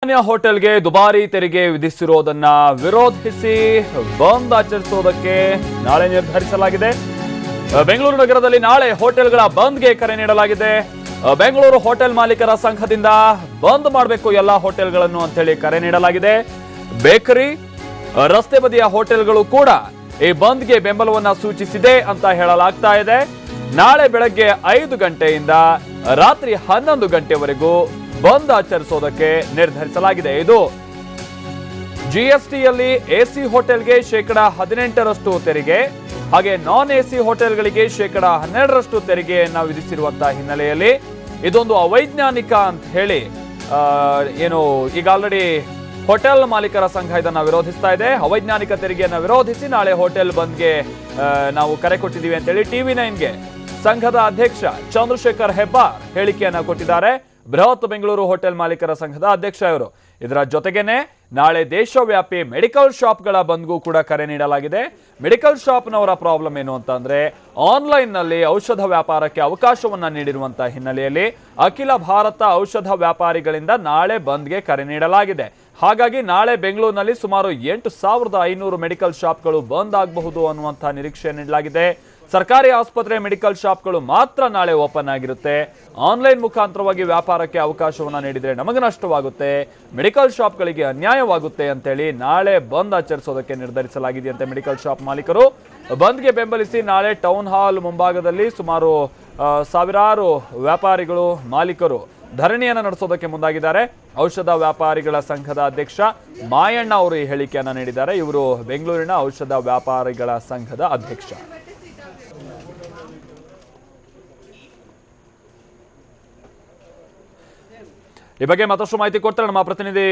ಸಾಮಾನ್ಯ ಹೋಟೆಲ್ಗೆ ದುಬಾರಿ ತೆರಿಗೆ ವಿಧಿಸಿರುವುದನ್ನ ವಿರೋಧಿಸಿ ಬಂದ್ ಆಚರಿಸುವುದಕ್ಕೆ ನಾಳೆ ನಿರ್ಧರಿಸಲಾಗಿದೆ. ಬೆಂಗಳೂರು ನಗರದಲ್ಲಿ ನಾಳೆ ಹೋಟೆಲ್ಗಳ ಬಂದ್ಗೆ ಕರೆ ನೀಡಲಾಗಿದೆ. ಬೆಂಗಳೂರು ಹೋಟೆಲ್ ಮಾಲೀಕರ ಸಂಘದಿಂದ ಬಂದ್ ಮಾಡಬೇಕು ಎಲ್ಲಾ ಹೋಟೆಲ್ಗಳನ್ನು ಅಂತ ಹೇಳಿ ಕರೆ ನೀಡಲಾಗಿದೆ. ಬೇಕರಿ, ರಸ್ತೆ ಬದಿಯ ಹೋಟೆಲ್ಗಳು ಕೂಡ ಈ ಬಂದ್ಗೆ ಬೆಂಬಲವನ್ನ ಸೂಚಿಸಿದೆ ಅಂತ ಹೇಳಲಾಗ್ತಾ ಇದೆ. ನಾಳೆ ಬೆಳಗ್ಗೆ 5 ಗಂಟೆಯಿಂದ ರಾತ್ರಿ 11 ಗಂಟೆವರೆಗೂ ಬಂದ್ ಆಚರಿಸೋದಕ್ಕೆ ನಿರ್ಧರಿಸಲಾಗಿದೆ. ಇದು ಜಿಎಸ್ಟಿಯಲ್ಲಿ ಎಸಿ ಹೋಟೆಲ್ಗೆ ಶೇಕಡ 18ರಷ್ಟು ತೆರಿಗೆ, ಹಾಗೆ ನಾನ್ ಎಸಿ ಹೋಟೆಲ್ಗಳಿಗೆ ಶೇಕಡ 12ರಷ್ಟು ತೆರಿಗೆಯನ್ನ ವಿಧಿಸಿರುವಂತಹ ಹಿನ್ನೆಲೆಯಲ್ಲಿ ಇದೊಂದು ಅವೈಜ್ಞಾನಿಕ ಅಂತ ಹೇಳಿ ಏನು ಈಗ ಆಲ್ರೆಡಿ ಹೋಟೆಲ್ ಮಾಲೀಕರ ಸಂಘ ಇದನ್ನ ವಿರೋಧಿಸ್ತಾ ಇದೆ. ಅವೈಜ್ಞಾನಿಕ ತೆರಿಗೆಯನ್ನ ವಿರೋಧಿಸಿ ನಾಳೆ ಹೋಟೆಲ್ ಬಂದ್ಗೆ ನಾವು ಕರೆ ಕೊಟ್ಟಿದ್ದೀವಿ ಅಂತ ಹೇಳಿ TV9ಗೆ ಸಂಘದ ಅಧ್ಯಕ್ಷ ಚಂದ್ರಶೇಖರ್ ಹೆಬ್ಬಾರ್ ಹೇಳಿಕೆಯನ್ನ ಕೊಟ್ಟಿದ್ದಾರೆ. ಬೃಹತ್ ಬೆಂಗಳೂರು ಹೋಟೆಲ್ ಮಾಲೀಕರ ಸಂಘದ ಅಧ್ಯಕ್ಷ ಇವರು. ಇದರ ಜೊತೆಗೇನೆ ನಾಳೆ ದೇಶವ್ಯಾಪಿ ಮೆಡಿಕಲ್ ಶಾಪ್ಗಳ ಬಂದ್ಗೂ ಕೂಡ ಕರೆ ನೀಡಲಾಗಿದೆ. ಮೆಡಿಕಲ್ ಶಾಪ್ನವರ ಪ್ರಾಬ್ಲಮ್ ಏನು ಅಂತಂದ್ರೆ ಆನ್ಲೈನ್ ನಲ್ಲಿ ಔಷಧ ವ್ಯಾಪಾರಕ್ಕೆ ಅವಕಾಶವನ್ನ ನೀಡಿರುವಂತಹ ಹಿನ್ನೆಲೆಯಲ್ಲಿ ಅಖಿಲ ಭಾರತ ಔಷಧ ವ್ಯಾಪಾರಿಗಳಿಂದ ನಾಳೆ ಬಂದ್ಗೆ ಕರೆ ನೀಡಲಾಗಿದೆ. ಹಾಗಾಗಿ ನಾಳೆ ಬೆಂಗಳೂರಿನಲ್ಲಿ ಸುಮಾರು 8,500 ಮೆಡಿಕಲ್ ಶಾಪ್ಗಳು ಬಂದ್ ಆಗಬಹುದು ಅನ್ನುವಂತಹ ನಿರೀಕ್ಷೆ ನೀಡಲಾಗಿದೆ. ಸರ್ಕಾರಿ ಆಸ್ಪತ್ರೆ ಮೆಡಿಕಲ್ ಶಾಪ್ಗಳು ಮಾತ್ರ ನಾಳೆ ಓಪನ್ ಆಗಿರುತ್ತೆ. ಆನ್ಲೈನ್ ಮುಖಾಂತರವಾಗಿ ವ್ಯಾಪಾರಕ್ಕೆ ಅವಕಾಶವನ್ನ ನೀಡಿದ್ರೆ ನಮಗೆ ನಷ್ಟವಾಗುತ್ತೆ, ಮೆಡಿಕಲ್ ಶಾಪ್ಗಳಿಗೆ ಅನ್ಯಾಯವಾಗುತ್ತೆ ಅಂತೇಳಿ ನಾಳೆ ಬಂದ್ ಆಚರಿಸೋದಕ್ಕೆ ನಿರ್ಧರಿಸಲಾಗಿದೆಯಂತೆ ಮೆಡಿಕಲ್ ಶಾಪ್ ಮಾಲೀಕರು. ಬಂದ್ಗೆ ಬೆಂಬಲಿಸಿ ನಾಳೆ ಟೌನ್ ಹಾಲ್ ಮುಂಭಾಗದಲ್ಲಿ ಸುಮಾರು ಸಾವಿರಾರು ವ್ಯಾಪಾರಿಗಳು, ಮಾಲೀಕರು ಧರಣಿಯನ್ನು ನಡೆಸೋದಕ್ಕೆ ಮುಂದಾಗಿದ್ದಾರೆ. ಔಷಧ ವ್ಯಾಪಾರಿಗಳ ಸಂಘದ ಅಧ್ಯಕ್ಷ ಮಾಯಣ್ಣ ಅವರು ಈ ಹೇಳಿಕೆಯನ್ನ ನೀಡಿದ್ದಾರೆ. ಇವರು ಬೆಂಗಳೂರಿನ ಔಷಧ ವ್ಯಾಪಾರಿಗಳ ಸಂಘದ ಅಧ್ಯಕ್ಷ. ಈ ಬಗ್ಗೆ ಮತ್ತಷ್ಟು ಮಾಹಿತಿ ಕೊಡ್ತಾರೆ ನಮ್ಮ ಪ್ರತಿನಿಧಿ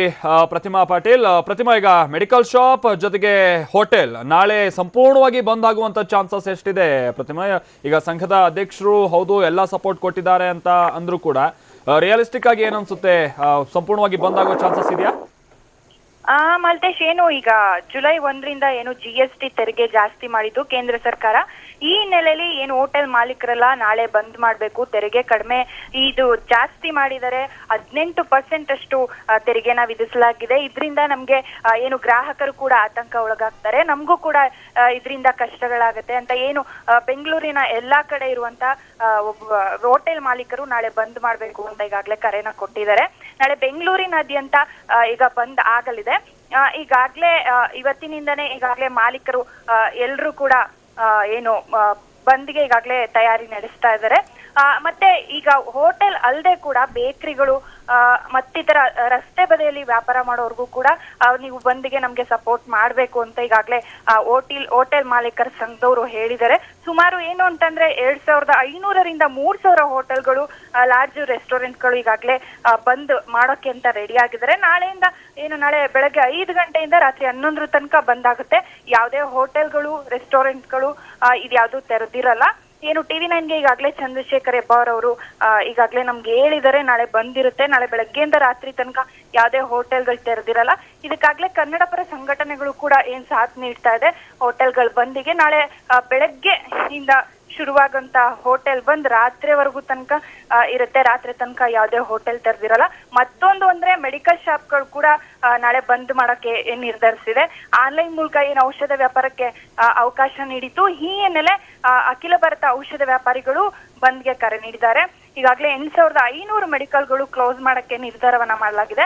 ಪ್ರತಿಮಾ ಪಾಟೀಲ್. ಪ್ರತಿಮಾ, ಈಗ ಮೆಡಿಕಲ್ ಶಾಪ್ ಜೊತೆಗೆ ಹೋಟೆಲ್ ನಾಳೆ ಸಂಪೂರ್ಣವಾಗಿ ಬಂದ್ ಆಗುವಂತ ಚಾನ್ಸಸ್ ಎಷ್ಟಿದೆ? ಪ್ರತಿಮಾ, ಈಗ ಸಂಘದ ಅಧ್ಯಕ್ಷರು ಹೌದು ಎಲ್ಲ ಸಪೋರ್ಟ್ ಕೊಟ್ಟಿದ್ದಾರೆ ಅಂತ ಅಂದ್ರೂ ಕೂಡ ರಿಯಲಿಸ್ಟಿಕ್ ಆಗಿ ಏನನ್ಸುತ್ತೆ, ಸಂಪೂರ್ಣವಾಗಿ ಬಂದ್ ಆಗೋ ಚಾನ್ಸಸ್ ಇದೆಯಾ? ಮಲ್ತೇಶ್, ಏನು ಈಗ ಜುಲೈ 1ರಿಂದ ಏನು GST ತೆರಿಗೆ ಜಾಸ್ತಿ ಮಾಡಿದ್ದು ಕೇಂದ್ರ ಸರ್ಕಾರ, ಈ ಹಿನ್ನೆಲೆಯಲ್ಲಿ ಏನು ಹೋಟೆಲ್ ಮಾಲೀಕರೆಲ್ಲ ನಾಳೆ ಬಂದ್ ಮಾಡ್ಬೇಕು, ತೆರಿಗೆ ಕಡಿಮೆ ಇದು ಜಾಸ್ತಿ ಮಾಡಿದರೆ 18% ಅಷ್ಟು ತೆರಿಗೆನ ವಿಧಿಸಲಾಗಿದೆ. ಇದರಿಂದ ನಮ್ಗೆ ಏನು ಗ್ರಾಹಕರು ಕೂಡ ಆತಂಕ ಒಳಗಾಗ್ತಾರೆ, ನಮಗೂ ಕೂಡ ಇದರಿಂದ ಕಷ್ಟಗಳಾಗತ್ತೆ ಅಂತ ಏನು ಬೆಂಗಳೂರಿನ ಎಲ್ಲಾ ಕಡೆ ಇರುವಂತ ಹೋಟೆಲ್ ಮಾಲೀಕರು ನಾಳೆ ಬಂದ್ ಮಾಡ್ಬೇಕು ಅಂತ ಈಗಾಗಲೇ ಕರೆನ ಕೊಟ್ಟಿದ್ದಾರೆ. ನಾಳೆ ಬೆಂಗಳೂರಿನಾದ್ಯಂತ ಈಗ ಬಂದ್ ಆಗಲಿದೆ. ಈಗಾಗ್ಲೇ ಇವತ್ತಿನಿಂದನೇ ಈಗಾಗಲೇ ಮಾಲೀಕರು ಎಲ್ರು ಕೂಡ ಏನು ಬಂದ್ಗೆ ಈಗಾಗಲೇ ತಯಾರಿ ನಡೆಸ್ತಾ ಇದ್ದಾರೆ. ಮತ್ತೆ ಈಗ ಹೋಟೆಲ್ ಅಲ್ಲದೆ ಕೂಡ ಬೇಕರಿಗಳು ಮತ್ತಿತರ ರಸ್ತೆ ಬದಿಯಲ್ಲಿ ವ್ಯಾಪಾರ ಮಾಡೋರ್ಗೂ ಕೂಡ ನೀವು ಬಂದ್ಗೆ ನಮ್ಗೆ ಸಪೋರ್ಟ್ ಮಾಡ್ಬೇಕು ಅಂತ ಈಗಾಗಲೇ ಹೋಟೆಲ್ ಮಾಲೀಕರ ಸಂಘದವರು ಹೇಳಿದ್ದಾರೆ. ಸುಮಾರು ಏನು ಅಂತಂದ್ರೆ 2,500ರಿಂದ 3,000 ಹೋಟೆಲ್ಗಳು, ಲಾರ್ಜ್ ರೆಸ್ಟೋರೆಂಟ್ಗಳು ಈಗಾಗಲೇ ಬಂದ್ ಮಾಡೋಕೆ ಅಂತ ರೆಡಿ ಆಗಿದ್ದಾರೆ. ನಾಳೆಯಿಂದ ನಾಳೆ ಬೆಳಗ್ಗೆ 5 ಗಂಟೆಯಿಂದ ರಾತ್ರಿ 11 ತನಕ ಬಂದ್ ಆಗುತ್ತೆ. ಯಾವುದೇ ಹೋಟೆಲ್ಗಳು, ರೆಸ್ಟೋರೆಂಟ್ಗಳು ಇದ್ಯಾವುದು ತೆರೆದಿರಲ್ಲ. ಏನು TV9ಗೆ ಈಗಾಗಲೇ ಚಂದ್ರಶೇಖರ್ ಹೆಬ್ಬಾರ್ ಅವರು ಈಗಾಗಲೇ ನಮ್ಗೆ ಹೇಳಿದರೆ ನಾಳೆ ಬಂದಿರುತ್ತೆ. ನಾಳೆ ಬೆಳಗ್ಗೆಯಿಂದ ರಾತ್ರಿ ತನಕ ಯಾವುದೇ ಹೋಟೆಲ್ಗಳು ತೆರೆದಿರಲ್ಲ. ಇದಕ್ಕಾಗ್ಲೇ ಕನ್ನಡ ಪರ ಸಂಘಟನೆಗಳು ಕೂಡ ಏನ್ ಸಾಥ್ ನೀಡ್ತಾ ಇದೆ ಹೋಟೆಲ್ಗಳು ಬಂದಿಗೆ. ನಾಳೆ ಬೆಳಗ್ಗೆ ಇಂದ ಶುರುವಾಗಂತ ಹೋಟೆಲ್ ಬಂದ್ ರಾತ್ರಿವರೆಗೂ ತನಕ ಇರುತ್ತೆ. ರಾತ್ರಿ ತನಕ ಯಾವುದೇ ಹೋಟೆಲ್ ತೆರೆದಿರಲ್ಲ. ಮತ್ತೊಂದು ಅಂದ್ರೆ ಮೆಡಿಕಲ್ ಶಾಪ್ಗಳು ಕೂಡ ನಾಳೆ ಬಂದ್ ಮಾಡಕ್ಕೆ ನಿರ್ಧರಿಸಿದೆ. ಆನ್ಲೈನ್ ಮೂಲಕ ಏನು ಔಷಧ ವ್ಯಾಪಾರಕ್ಕೆ ಅವಕಾಶ ನೀಡಿತು, ಈ ಹಿನ್ನೆಲೆ ಅಖಿಲ ಭಾರತ ಔಷಧ ವ್ಯಾಪಾರಿಗಳು ಬಂದ್ಗೆ ಕರೆ ನೀಡಿದ್ದಾರೆ. ಈಗಾಗಲೇ 8,500 ಮೆಡಿಕಲ್ಗಳು ಕ್ಲೋಸ್ ಮಾಡಕ್ಕೆ ನಿರ್ಧಾರವನ್ನ ಮಾಡಲಾಗಿದೆ.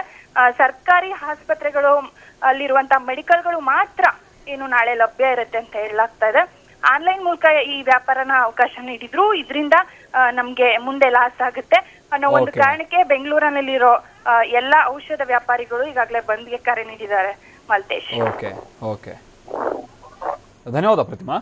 ಸರ್ಕಾರಿ ಆಸ್ಪತ್ರೆಗಳು ಅಲ್ಲಿರುವಂತಹ ಮೆಡಿಕಲ್ಗಳು ಮಾತ್ರ ಏನು ನಾಳೆ ಲಭ್ಯ ಇರುತ್ತೆ ಅಂತ ಹೇಳಲಾಗ್ತಾ ಇದೆ. ಆನ್ಲೈನ್ ಮೂಲಕ ಈ ವ್ಯಾಪಾರನ ಅವಕಾಶ ನೀಡಿದ್ರು, ಇದರಿಂದ ನಮ್ಗೆ ಮುಂದೆ ಲಾಸ್ ಆಗುತ್ತೆ ಅನ್ನೋ ಒಂದು ಕಾರಣಕ್ಕೆ ಬೆಂಗಳೂರಿನಲ್ಲಿರೋ ಎಲ್ಲಾ ಔಷಧ ವ್ಯಾಪಾರಿಗಳು ಈಗಾಗಲೇ ಬಂದ್ಗೆ ಕರೆ ನೀಡಿದ್ದಾರೆ. ಮಲ್ತೇಶ್, ಧನ್ಯವಾದ ಪ್ರತಿಮಾ.